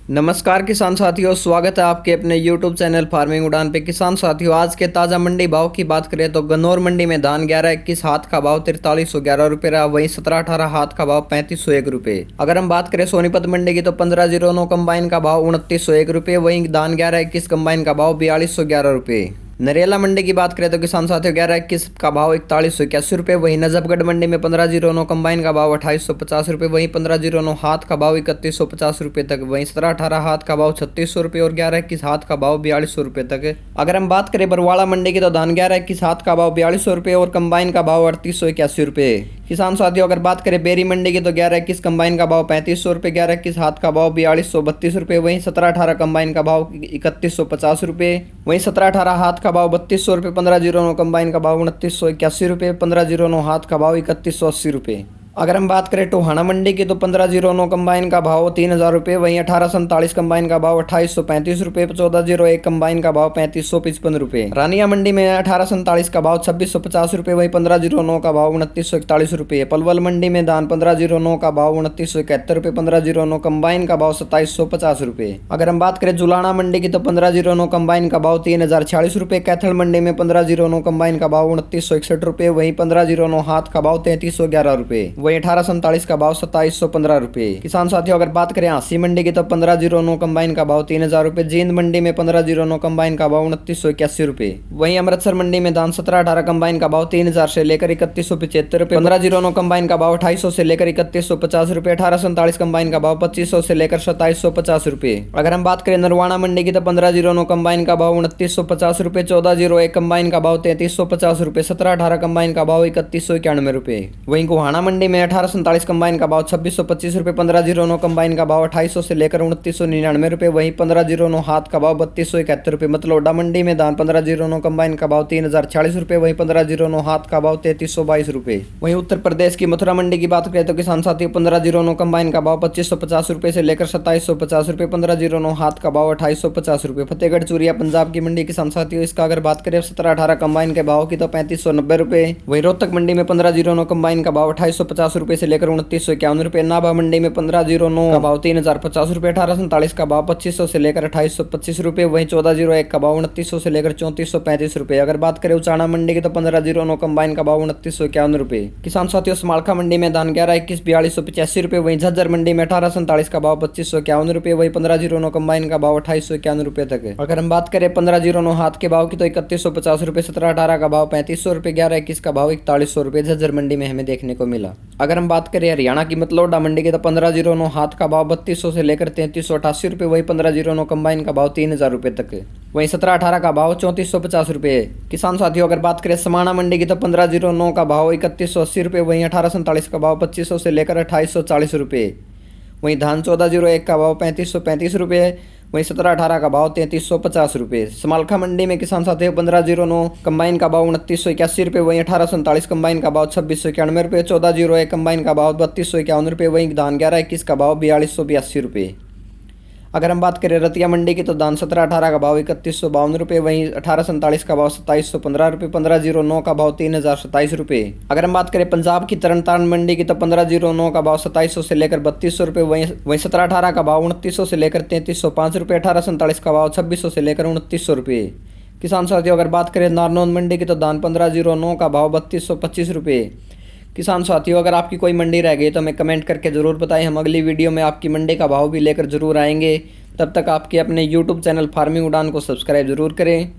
नमस्कार किसान साथियों, स्वागत है आपके अपने YouTube चैनल फार्मिंग उड़ान पे। किसान साथियों, आज के ताज़ा मंडी भाव की बात करें तो गन्नौर मंडी में धान 11-21 हाथ का भाव 4311 रहा। वहीं 17-18 हाथ का भाव 3501 रुपये। अगर हम बात करें सोनीपत मंडी की तो 1509 कंबाइन का भाव 2901 रुपये। वहीं धान 11-21 कंबाइन का भाव 4211 रुपये। नरेला मंडी की बात करें तो किसान साथियों 11-21 का भाव 4181 रुपये। वहीं नजफगढ़ मंडी में 1509 कंबाइन का भाव 2850 रुपये। वहीं 1509 हाथ का भाव 3150 रुपये तक। वहीं 17-18 हाथ का भाव 3600 रुपये और 11-21 हाथ का भाव 4200 रुपये तक। अगर हम बात करें बरवाड़ा मंडी की तो धान 11-21 हाथ का भाव 4200 रुपये और कंबाइन का भाव 3881 रुपये। किसान साथियों अगर बात करें बेरी मंडी की तो 11-21 कंबाइन का भाव 3500 रुपये, 11-21 हाथ का भाव 4232 रुपये। वहीं 17-18 कंबाइन का भाव 3150 रुपये। वहीं 17-18 हाथ का भाव 3200 रुपये, 1509 कंबाइन का भाव 2981 रुपये, 1509 हाथ का भाव 3180 रुपये। अगर हम बात करें टोहाना मंडी की तो 1509 कंबाइन का भाव 3000 रुपये। वहीं 1847 कंबाइन का भाव 2835 रुपये, 1401 कंबाइन का भाव 3555 रुपये। रानिया मंडी में 1847 का भाव 2650 रुपये। वहीं 1509 का भाव 2941 रुपये। पलवल मंडी में धान 1509 का भाव 2971 रुपये, 1509 कंबाइन का भाव 2750 रुपये। अगर हम बात करें जुलाना मंडी की तो 1509 कंबाइन का भाव 3046 रुपये। कैथल मंडी में 1509 कंबाइन का भाव 2961 रुपये। वहीं 1509 हाथ का भाव 3311 रुपये। वहीं 1847 का भाव 2715 रुपये। किसान साथियों अगर बात करें हांसी मंडी की तो 1509 कंबाइन का भाव 3000 रुपये। जींद मंडी में 1509 कंबाइन का भाव 2981 रुपये। वहीं अमृतसर मंडी में धान 17-18 कंबाइन का भाव 3000 से लेकर 3175 रुपये, 1509 कंबाइन का भाव 2800 से लेकर 3150 रुपये, 1847 कंबाइन का भाव 2500 से लेकर 2750 रुपये। अगर हम बात करें नरवाना मंडी की तो 1509 कंबाइन का भाव 2950 रुपये, 1401 कंबाइन का भाव 3350 रुपये, 17-18 कंबाइन का भाव 3191 रुपये। वहीं गोहाना मंडी में 1847 कंबाइन का भाव 2625 रुपये, 1509 कंबाइन का भाव 2800 से लेकर 2999 रुपये। वहीं 1509 हाथ का भाव 3271 रुपये। मतलोडा मंडी में धान 1509 कंबाइन का भाव 3040 रुपये। वहीं 1509 हाथ का भाव 3322 रुपये। वहीं उत्तर प्रदेश की मथुरा मंडी की बात करें तो किसान साथियों 1509 कंबाइन का भाव 2550 रुपये से लेकर 2750 रुपये, 1509 हाथ का भाव 2850 रुपये। फतेहगढ़ चूरिया पंजाब की मंडी किसान साथियों इसका अगर बात करें 17-18 कंबाइन के भाव की तो 3590 रुपये। वहीं रोहतक मंडी में 1509 कंबाइन का भाव 2850 रुपये से लेकर 2951 रुपये। नाभा मंडी में 1509 का भाव 3050 रुपये, 1847 का भाव 2500 से लेकर 2825 रुपये। वहीं 1401 का भाव 2900 से लेकर 3435 रुपये। अगर बात करें उचाना मंडी की तो 1509 कंबाइन का भाव 2951 रुपये। किसान साथियों समालखा मंडी में धान 11-21 4285 रुपये। वहीं झज्जर मंडी में 1847 का भाव 2551 रुपये। वहीं 1509 कंबाइन का भाव 2851 रुपये तक। अगर हम बात करें 1509 हाथ के भाव की तो 3150 रुपये, 17-18 का भाव 3500 रुपये, 11-21 का भाव 4100 रुपये झज्जर मंडी में हमें देखने को मिला। अगर हम बात करें हरियाणा की मतलोडा मंडी की तो 1509 हाथ का भाव 3200 से लेकर 3388 रुपये। वहीं 1509 कंबाइन का भाव 3000 रुपये तक। वहीं 17-18 का भाव 3450 रुपये। किसान साथियों अगर बात करें समाना मंडी की तो 1509 का भाव 3180 रुपये। वहीं 1847 का भाव 2500 से लेकर 2840 रुपये। वहीं धान 1401 का भाव 3535 रुपये। वहीं 17-18 का भाव 3350 रुपये। समालखा मंडी में किसान साथियों 1509 कंबाइन का भाव 2981 रुपये। वहीं 1847 कंबाइन का भाव 2691 रुपये, 1401 कंबाइन का भाव 3251 रुपये। वहीं धान 11-21 का भाव 4282 रुपये। अगर हम बात करें रतिया मंडी की तो धान 17-18 का भाव 3152 रुपये। वहीं 1847 का भाव 2715 रुपये, 1509 का भाव 3027 रुपये। अगर हम बात करें पंजाब की तरनतारन मंडी की तो 1509 का भाव 2700 से लेकर 3200 रुपये। वहीं 17-18 का भाव 2900 से लेकर 3305 रुपये, 1847 का भाव 2600 से लेकर 2900 रुपये। किसान साथियों अगर बात करें नारनौल मंडी की तो धान 1509 का भाव 3225 रुपये। किसान साथियों अगर आपकी कोई मंडी रह गई तो हमें कमेंट करके ज़रूर बताएं। हम अगली वीडियो में आपकी मंडी का भाव भी लेकर ज़रूर आएंगे। तब तक आपके अपने YouTube चैनल फार्मिंग उड़ान को सब्सक्राइब ज़रूर करें।